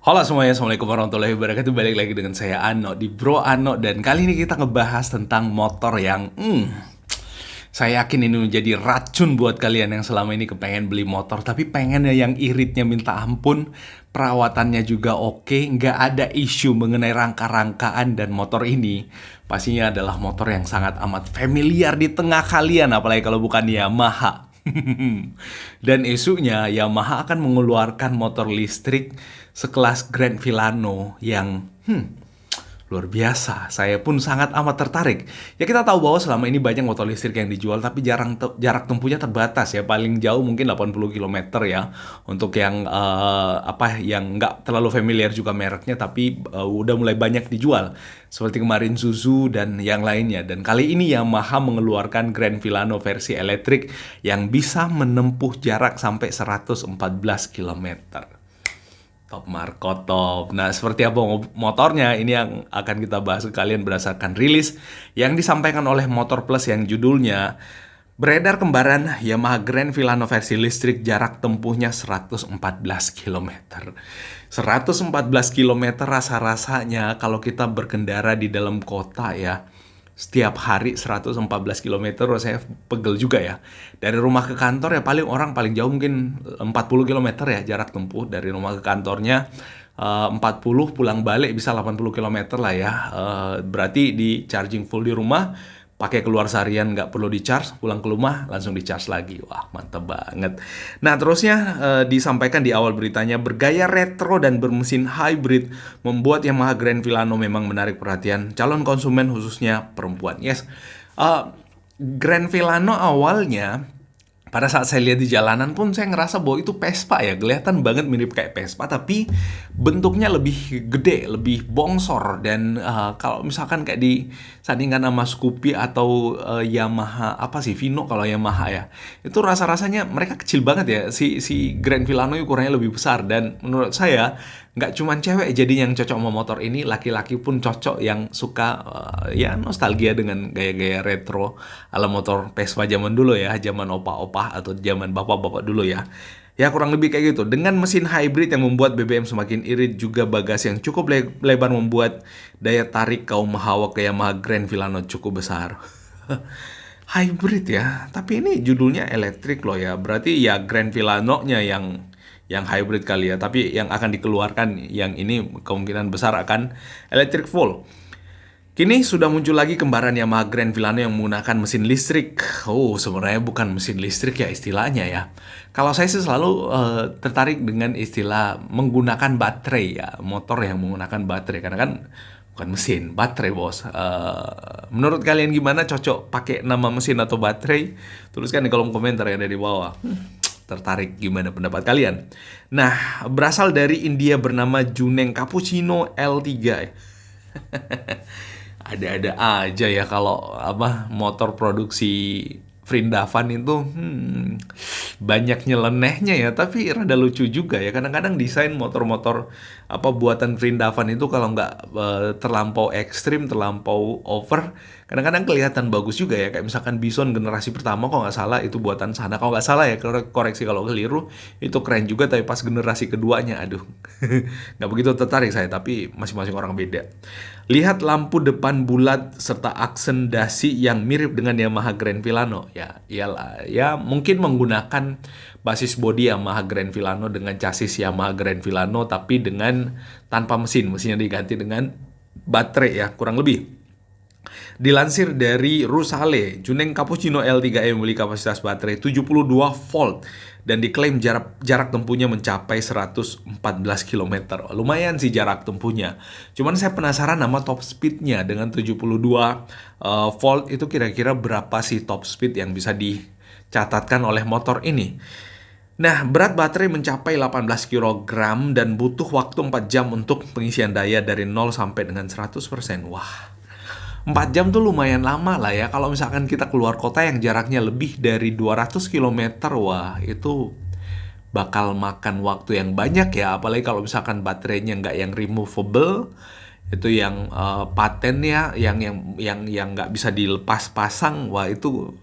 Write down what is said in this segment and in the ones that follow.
Halo semuanya, Assalamualaikum warahmatullahi wabarakatuh. Balik lagi dengan saya Ano di Bro Ano. Dan kali ini kita ngebahas tentang motor yang saya yakin ini menjadi racun buat kalian yang selama ini kepengen beli motor tapi pengennya yang iritnya minta ampun, perawatannya juga oke, nggak ada isu mengenai rangka-rangkaan. Dan motor ini pastinya adalah motor yang sangat amat familiar di tengah kalian, apalagi kalau bukan Yamaha. Dan isunya Yamaha akan mengeluarkan motor listrik sekelas Grand Filano yang luar biasa. Saya pun sangat amat tertarik. Ya, kita tahu bahwa selama ini banyak motor listrik yang dijual tapi jarak tempuhnya terbatas ya. Paling jauh mungkin 80 kilometer ya. Untuk yang yang nggak terlalu familiar juga mereknya tapi udah mulai banyak dijual. Seperti kemarin Suzuki dan yang lainnya. Dan kali ini Yamaha mengeluarkan Grand Filano versi elektrik yang bisa menempuh jarak sampai 114 kilometer. Top Marco top. Nah, seperti apa motornya? Ini yang akan kita bahas ke kalian berdasarkan rilis yang disampaikan oleh Motor Plus yang judulnya beredar kembaran Yamaha Grand Filano versi listrik, jarak tempuhnya 114 km. 114 km rasa-rasanya kalau kita berkendara di dalam kota ya. Setiap hari 114 km saya pegel juga ya. Dari rumah ke kantor ya paling jauh mungkin 40 km ya jarak tempuh dari rumah ke kantornya. 40 pulang balik bisa 80 km lah ya. Berarti di charging full di rumah, pakai keluar seharian nggak perlu di charge, pulang ke rumah langsung di charge lagi. Wah, mantap banget. Nah, terusnya disampaikan di awal beritanya, bergaya retro dan bermesin hybrid membuat Yamaha Grand Filano memang menarik perhatian calon konsumen khususnya perempuan. Yes, Grand Filano awalnya pada saat saya lihat di jalanan pun saya ngerasa bahwa itu Vespa ya, kelihatan banget mirip kayak Vespa tapi bentuknya lebih gede, lebih bongsor. Dan kalau misalkan kayak disandingkan sama Scoopy atau Yamaha Vino kalau Yamaha ya, itu rasa-rasanya mereka kecil banget ya. Si Grand Filano ukurannya lebih besar dan menurut saya nggak cuma cewek jadi yang cocok sama motor ini, laki-laki pun cocok yang suka ya nostalgia dengan gaya-gaya retro ala motor Vespa zaman dulu ya, zaman opa-opa atau zaman bapak-bapak dulu ya. Ya kurang lebih kayak gitu. Dengan mesin hybrid yang membuat BBM semakin irit, juga bagasi yang cukup lebar membuat daya tarik kaum hawa ke Yamaha Grand Filano cukup besar. Hybrid ya, tapi ini judulnya elektrik loh ya. Berarti ya Grand Filano-nya yang hybrid kali ya, tapi yang akan dikeluarkan yang ini kemungkinan besar akan electric full. Kini sudah muncul lagi kembaran Yamaha Grand Filano yang menggunakan mesin listrik. Oh, sebenarnya bukan mesin listrik ya istilahnya ya. Kalau saya sih selalu tertarik dengan istilah menggunakan baterai ya, motor yang menggunakan baterai karena kan bukan mesin, baterai bos. Menurut kalian gimana, cocok pakai nama mesin atau baterai? Tuliskan di kolom komentar yang ada di bawah. Tertarik gimana pendapat kalian? Nah, berasal dari India bernama Juneng Cappuccino L3. Ada-ada aja ya kalau motor produksi Vrindavan itu banyak nyelenehnya ya, tapi rada lucu juga ya. Kadang-kadang desain motor-motor buatan Vrindavan itu kalau nggak terlampau ekstrim, terlampau over, kadang-kadang kelihatan bagus juga ya. Kayak misalkan Bison generasi pertama kalau nggak salah itu buatan sana, kalau nggak salah ya, koreksi kalau keliru, itu keren juga. Tapi pas generasi keduanya aduh nggak begitu tertarik saya, tapi masing-masing orang beda. Lihat lampu depan bulat serta aksen dasi yang mirip dengan Yamaha Grand Filano. Ya, iyalah. Ya, mungkin menggunakan basis bodi Yamaha Grand Filano dengan chassis Yamaha Grand Filano tapi dengan tanpa mesin. Mesinnya diganti dengan baterai ya, kurang lebih. Dilansir dari Rusale, Juneng Cappuccino L3E memiliki kapasitas baterai 72 volt dan diklaim jarak tempuhnya mencapai 114 km. Lumayan sih jarak tempuhnya. Cuman saya penasaran nama top speednya dengan 72 volt itu kira-kira berapa sih top speed yang bisa dicatatkan oleh motor ini. Nah, berat baterai mencapai 18 kg dan butuh waktu 4 jam untuk pengisian daya dari 0 sampai dengan 100%. Wah, 4 jam tuh lumayan lama lah ya. Kalau misalkan kita keluar kota yang jaraknya lebih dari 200 km, wah itu bakal makan waktu yang banyak ya. Apalagi kalau misalkan baterainya nggak yang removable, itu yang patennya yang nggak bisa dilepas pasang. Wah itu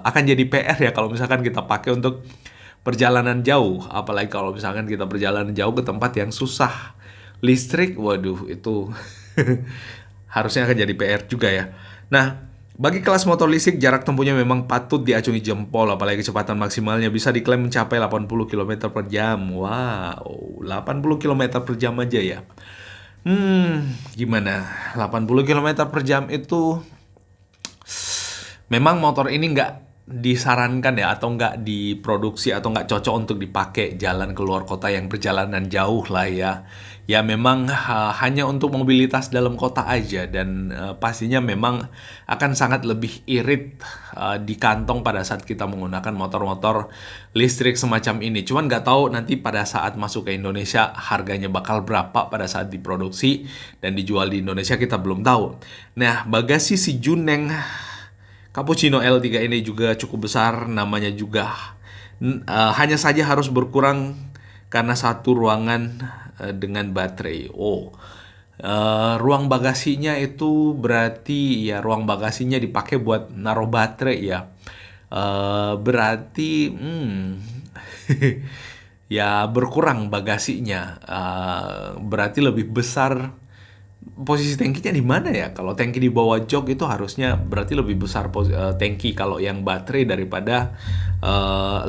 akan jadi PR ya kalau misalkan kita pakai untuk perjalanan jauh, apalagi kalau misalkan kita perjalanan jauh ke tempat yang susah listrik, waduh itu harusnya akan jadi PR juga ya. Nah, bagi kelas motor listrik jarak tempuhnya memang patut diacungi jempol, apalagi kecepatan maksimalnya bisa diklaim mencapai 80 km per jam. Wow, 80 km per jam aja ya. Gimana? 80 km per jam itu memang motor ini nggak disarankan ya, atau nggak diproduksi, atau nggak cocok untuk dipakai jalan keluar kota yang perjalanan jauh lah ya. Ya memang hanya untuk mobilitas dalam kota aja, dan pastinya memang akan sangat lebih irit di kantong pada saat kita menggunakan motor-motor listrik semacam ini. Cuman nggak tahu nanti pada saat masuk ke Indonesia harganya bakal berapa pada saat diproduksi dan dijual di Indonesia, kita belum tahu. Nah, bagasi si Juneng Cappuccino L3 ini juga cukup besar, namanya juga hanya saja harus berkurang karena satu ruangan dengan baterai. Ruang bagasinya itu berarti ya ruang bagasinya dipakai buat naruh baterai ya. Berarti ya berkurang bagasinya. Berarti lebih besar. Posisi tangkinya di mana ya? Kalau tangki di bawah jok itu harusnya berarti lebih besar tangki kalau yang baterai daripada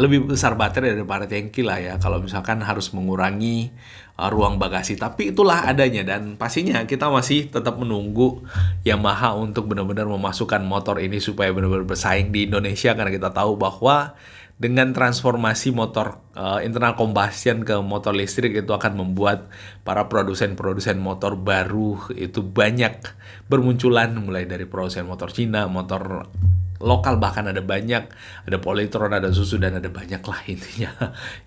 lebih besar baterai daripada tangki lah ya. Kalau misalkan harus mengurangi ruang bagasi, tapi itulah adanya, dan pastinya kita masih tetap menunggu Yamaha untuk benar-benar memasukkan motor ini supaya benar-benar bersaing di Indonesia, karena kita tahu bahwa dengan transformasi motor internal combustion ke motor listrik itu akan membuat para produsen-produsen motor baru itu banyak bermunculan, mulai dari produsen motor Cina, motor lokal, bahkan ada banyak, ada Polytron, ada Suzuki, dan ada banyak lah intinya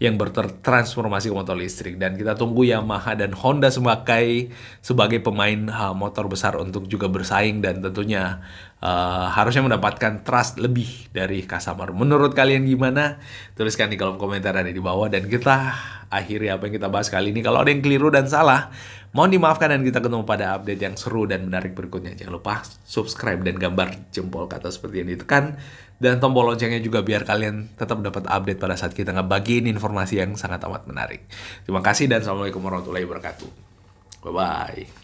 yang bertransformasi ke motor listrik. Dan kita tunggu Yamaha dan Honda sebagai pemain motor besar untuk juga bersaing, dan tentunya harusnya mendapatkan trust lebih dari customer. Menurut kalian gimana? Tuliskan di kolom komentar ada di bawah, dan kita akhiri apa yang kita bahas kali ini. Kalau ada yang keliru dan salah, mohon dimaafkan, dan kita ketemu pada update yang seru dan menarik berikutnya. Jangan lupa subscribe dan gambar jempol ke atas seperti yang ditekan, dan tombol loncengnya juga biar kalian tetap dapat update pada saat kita ngebagiin informasi yang sangat amat menarik. Terima kasih dan assalamualaikum warahmatullahi wabarakatuh. Bye-bye.